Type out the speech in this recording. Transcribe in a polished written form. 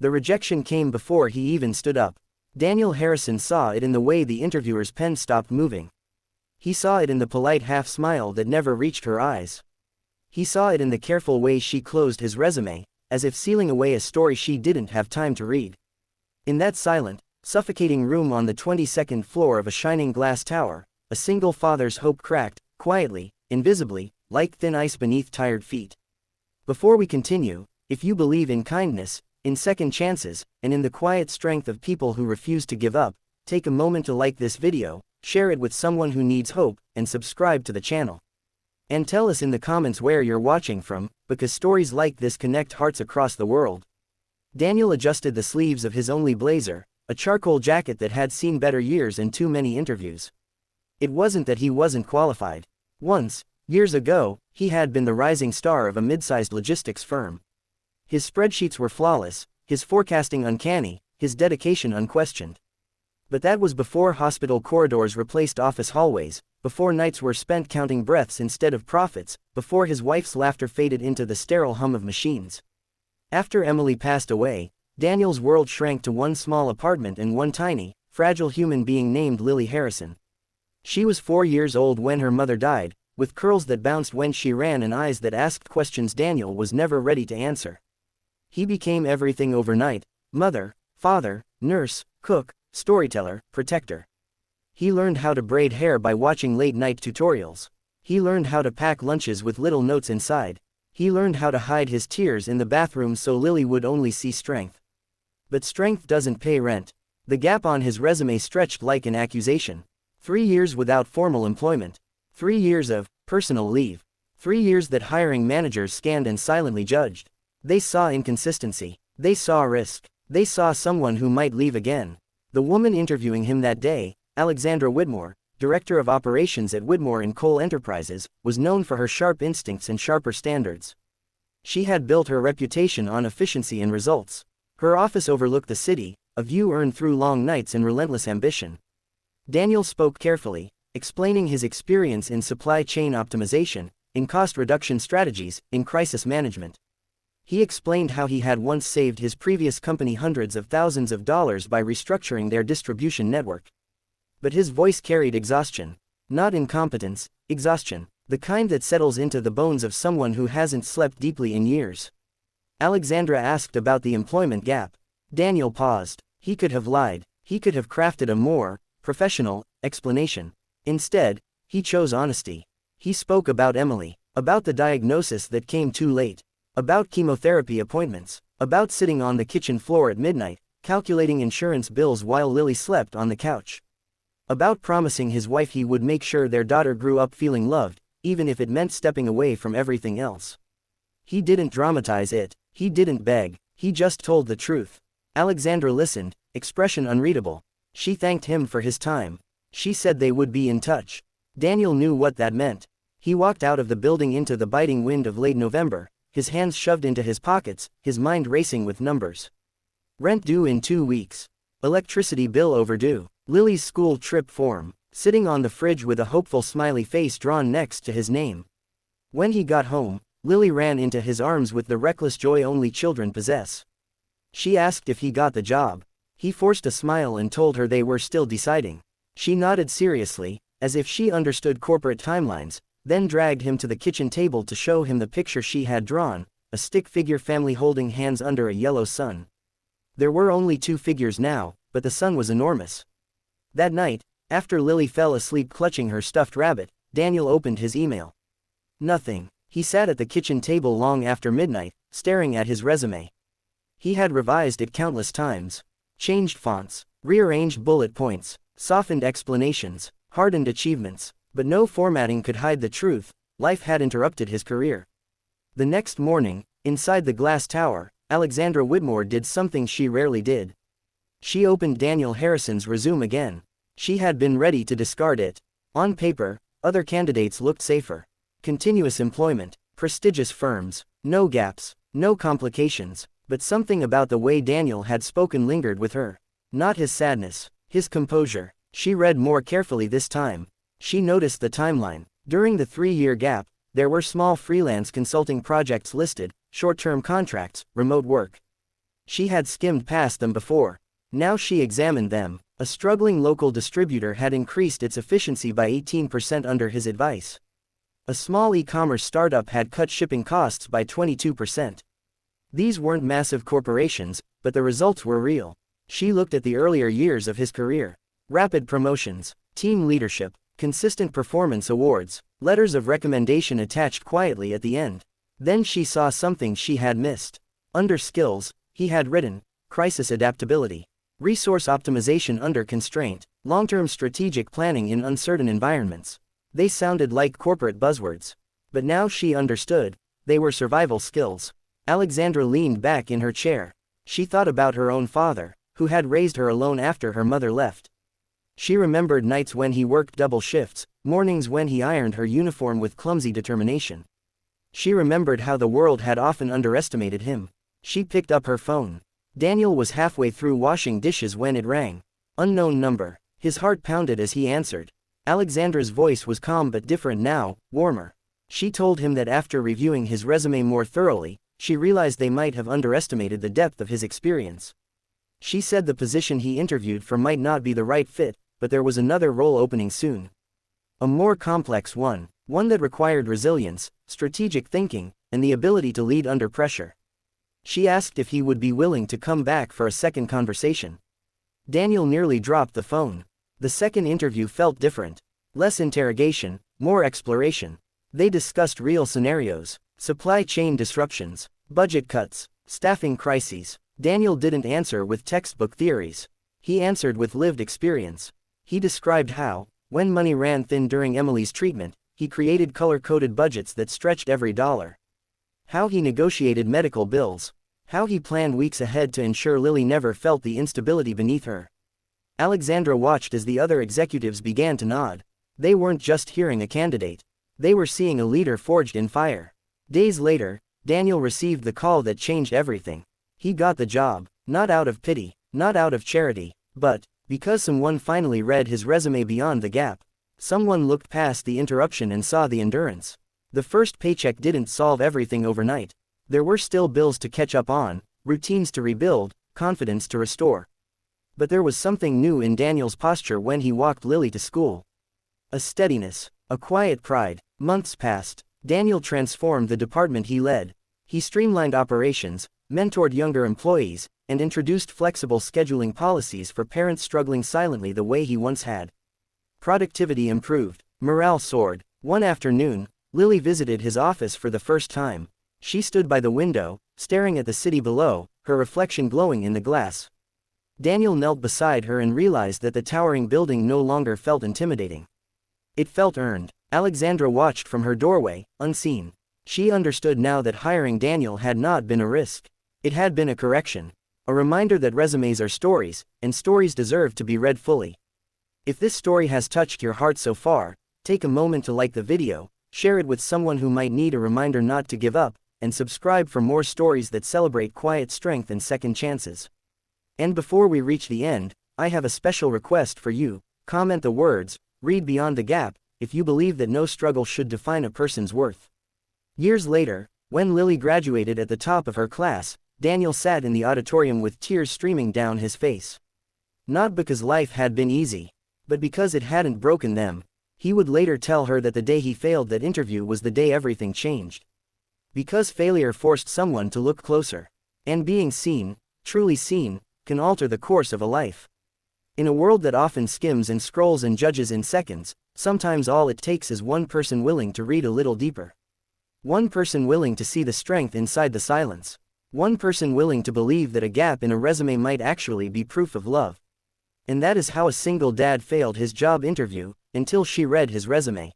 The rejection came before he even stood up. Daniel Harrison saw it in the way the interviewer's pen stopped moving. He saw it in the polite half-smile that never reached her eyes. He saw it in the careful way she closed his resume, as if sealing away a story she didn't have time to read. In that silent, suffocating room on the 22nd floor of a shining glass tower, a single father's hope cracked, quietly, invisibly, like thin ice beneath tired feet. Before we continue, if you believe in kindness, in second chances, and in the quiet strength of people who refuse to give up, take a moment to like this video, share it with someone who needs hope, and subscribe to the channel. And tell us in the comments where you're watching from, because stories like this connect hearts across the world. Daniel adjusted the sleeves of his only blazer, a charcoal jacket that had seen better years and too many interviews. It wasn't that he wasn't qualified. Once, years ago, he had been the rising star of a mid-sized logistics firm. His spreadsheets were flawless, his forecasting uncanny, his dedication unquestioned. But that was before hospital corridors replaced office hallways, before nights were spent counting breaths instead of profits, before his wife's laughter faded into the sterile hum of machines. After Emily passed away, Daniel's world shrank to one small apartment and one tiny, fragile human being named Lily Harrison. She was 4 years old when her mother died, with curls that bounced when she ran and eyes that asked questions Daniel was never ready to answer. He became everything overnight: mother, father, nurse, cook, storyteller, protector. He learned how to braid hair by watching late-night tutorials. He learned how to pack lunches with little notes inside. He learned how to hide his tears in the bathroom so Lily would only see strength. But strength doesn't pay rent. The gap on his resume stretched like an accusation. 3 years without formal employment. 3 years of personal leave. 3 years that hiring managers scanned and silently judged. They saw inconsistency. They saw risk. They saw someone who might leave again. The woman interviewing him that day, Alexandra Whitmore, director of operations at Whitmore & Cole Enterprises, was known for her sharp instincts and sharper standards. She had built her reputation on efficiency and results. Her office overlooked the city, a view earned through long nights and relentless ambition. Daniel spoke carefully, explaining his experience in supply chain optimization, in cost reduction strategies, in crisis management. He explained how he had once saved his previous company hundreds of thousands of dollars by restructuring their distribution network. But his voice carried exhaustion. Not incompetence, exhaustion. The kind that settles into the bones of someone who hasn't slept deeply in years. Alexandra asked about the employment gap. Daniel paused. He could have lied. He could have crafted a more professional explanation. Instead, he chose honesty. He spoke about Emily, about the diagnosis that came too late, about chemotherapy appointments, about sitting on the kitchen floor at midnight, calculating insurance bills while Lily slept on the couch, about promising his wife he would make sure their daughter grew up feeling loved, even if it meant stepping away from everything else. He didn't dramatize it. He didn't beg. He just told the truth. Alexandra listened, expression unreadable. She thanked him for his time. She said they would be in touch. Daniel knew what that meant. He walked out of the building into the biting wind of late November, his hands shoved into his pockets, his mind racing with numbers. Rent due in 2 weeks. Electricity bill overdue. Lily's school trip form, sitting on the fridge with a hopeful smiley face drawn next to his name. When he got home, Lily ran into his arms with the reckless joy only children possess. She asked if he got the job. He forced a smile and told her they were still deciding. She nodded seriously, as if she understood corporate timelines, then dragged him to the kitchen table to show him the picture she had drawn, a stick figure family holding hands under a yellow sun. There were only 2 figures now, but the sun was enormous. That night, after Lily fell asleep clutching her stuffed rabbit, Daniel opened his email. Nothing. He sat at the kitchen table long after midnight, staring at his resume. He had revised it countless times. Changed fonts, rearranged bullet points, softened explanations, hardened achievements, but no formatting could hide the truth: life had interrupted his career. The next morning, inside the glass tower, Alexandra Whitmore did something she rarely did. She opened Daniel Harrison's resume again. She had been ready to discard it. On paper, other candidates looked safer. Continuous employment, prestigious firms, no gaps, no complications, but something about the way Daniel had spoken lingered with her. Not his sadness, his composure. She read more carefully this time. She noticed the timeline. During the 3-year gap, there were small freelance consulting projects listed, short-term contracts, remote work. She had skimmed past them before. Now she examined them. A struggling local distributor had increased its efficiency by 18% under his advice. A small e-commerce startup had cut shipping costs by 22%. These weren't massive corporations, but the results were real. She looked at the earlier years of his career. Rapid promotions, team leadership, consistent performance awards, letters of recommendation attached quietly at the end. Then she saw something she had missed. Under skills, he had written, crisis adaptability, resource optimization under constraint, long-term strategic planning in uncertain environments. They sounded like corporate buzzwords. But now she understood, they were survival skills. Alexandra leaned back in her chair. She thought about her own father, who had raised her alone after her mother left. She remembered nights when he worked double shifts, mornings when he ironed her uniform with clumsy determination. She remembered how the world had often underestimated him. She picked up her phone. Daniel was halfway through washing dishes when it rang. Unknown number. His heart pounded as he answered. Alexandra's voice was calm but different now, warmer. She told him that after reviewing his resume more thoroughly, she realized they might have underestimated the depth of his experience. She said the position he interviewed for might not be the right fit, but there was another role opening soon. A more complex one that required resilience, strategic thinking, and the ability to lead under pressure. She asked if he would be willing to come back for a second conversation. Daniel nearly dropped the phone. The second interview felt different. Less interrogation, more exploration. They discussed real scenarios, supply chain disruptions, budget cuts, staffing crises. Daniel didn't answer with textbook theories. He answered with lived experience. He described how, when money ran thin during Emily's treatment, he created color-coded budgets that stretched every dollar. How he negotiated medical bills. How he planned weeks ahead to ensure Lily never felt the instability beneath her. Alexandra watched as the other executives began to nod. They weren't just hearing a candidate. They were seeing a leader forged in fire. Days later, Daniel received the call that changed everything. He got the job, not out of pity, not out of charity, but because someone finally read his resume beyond the gap. Someone looked past the interruption and saw the endurance. The first paycheck didn't solve everything overnight. There were still bills to catch up on, routines to rebuild, confidence to restore. But there was something new in Daniel's posture when he walked Lily to school. A steadiness, a quiet pride. Months passed. Daniel transformed the department he led. He streamlined operations, mentored younger employees, and introduced flexible scheduling policies for parents struggling silently the way he once had. Productivity improved. Morale soared. One afternoon, Lily visited his office for the first time. She stood by the window, staring at the city below, her reflection glowing in the glass. Daniel knelt beside her and realized that the towering building no longer felt intimidating. It felt earned. Alexandra watched from her doorway, unseen. She understood now that hiring Daniel had not been a risk. It had been a correction. A reminder that resumes are stories, and stories deserve to be read fully. If this story has touched your heart so far, take a moment to like the video, share it with someone who might need a reminder not to give up, and subscribe for more stories that celebrate quiet strength and second chances. And before we reach the end, I have a special request for you. Comment the words, "Read beyond the gap," if you believe that no struggle should define a person's worth. Years later, when Lily graduated at the top of her class, Daniel sat in the auditorium with tears streaming down his face. Not because life had been easy, but because it hadn't broken them. He would later tell her that the day he failed that interview was the day everything changed. Because failure forced someone to look closer. And being seen, truly seen, can alter the course of a life. In a world that often skims and scrolls and judges in seconds, sometimes all it takes is one person willing to read a little deeper. One person willing to see the strength inside the silence. One person willing to believe that a gap in a resume might actually be proof of love. And that is how a single dad failed his job interview, until she read his resume.